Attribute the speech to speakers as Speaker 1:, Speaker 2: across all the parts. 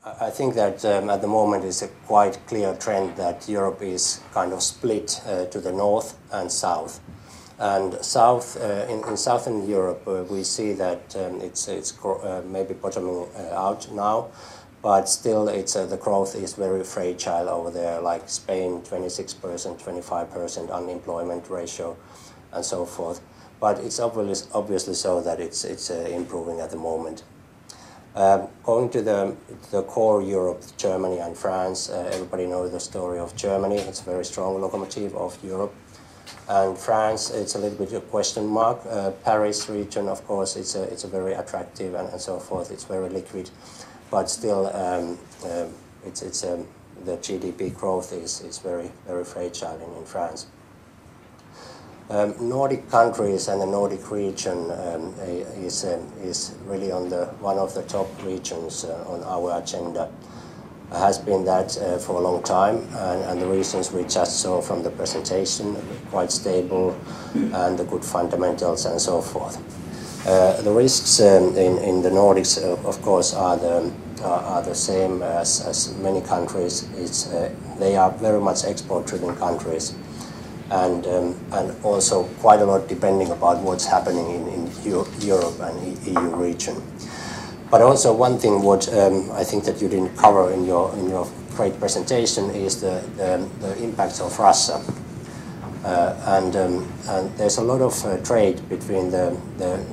Speaker 1: I think that at the moment it's a quite clear trend that Europe is kind of split to the north and south. And in southern Europe, we see that it's maybe bottoming out now, but still the growth is very fragile over there, like Spain, 26%, 25% unemployment ratio, and so forth. But it's obviously so that it's improving at the moment. Going to the core Europe, Germany and France, everybody knows the story of Germany. It's a very strong locomotive of Europe. And France, it's a little bit of a question mark. Paris region, of course, it's a very attractive and so forth. It's very liquid, but still, the GDP growth is very fragile in France. Nordic countries and the Nordic region is really one of the top regions on our agenda. Has been that for a long time, and the reasons we just saw from the presentation, quite stable and the good fundamentals and so forth. The risks in the Nordics, of course, are the same as many countries. They are very much export-driven countries, and also quite a lot depending about what's happening in Europe and EU region. But also one thing what I think that you didn't cover in your great presentation is the impacts of Russia. And there's a lot of trade between the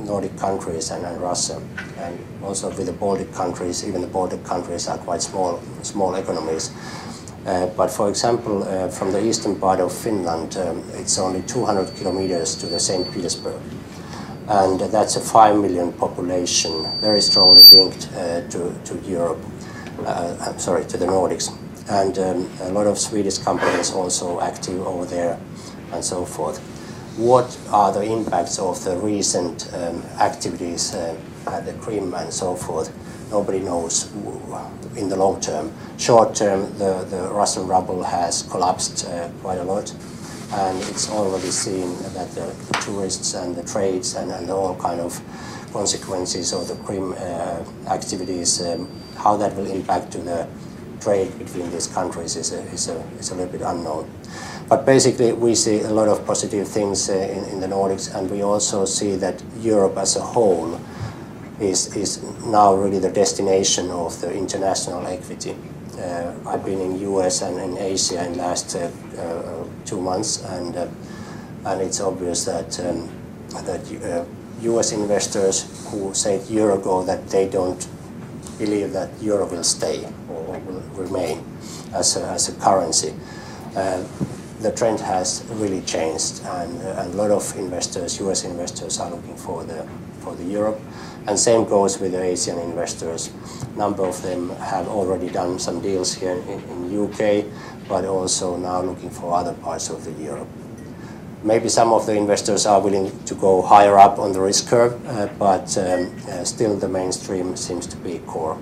Speaker 1: Nordic countries and Russia, and also with the Baltic countries. Even the Baltic countries are quite small economies. But for example, from the eastern part of Finland, it's only 200 kilometers to the St. Petersburg. And that's a 5 million population, very strongly linked to Europe, to the Nordics. And a lot of Swedish companies also active over there and so forth. What are the impacts of the recent activities at the Crimea and so forth? Nobody knows in the long term. Short term, the Russian ruble has collapsed quite a lot. And it's already seen that the tourists and the trades and all kind of consequences of the Crimea activities, how that will impact to the trade between these countries is a little bit unknown. But basically we see a lot of positive things in the Nordics, and we also see that Europe as a whole is now really the destination of the international equity. I've been in US and in Asia in last 2 months, and it's obvious that US investors who said a year ago that they don't believe that euro will stay or will remain as a currency, the trend has really changed, and a lot of investors, US investors, are looking for the Europe. And same goes with the Asian investors. A number of them have already done some deals here in UK, but also now looking for other parts of the Europe. Maybe some of the investors are willing to go higher up on the risk curve, but still the mainstream seems to be core.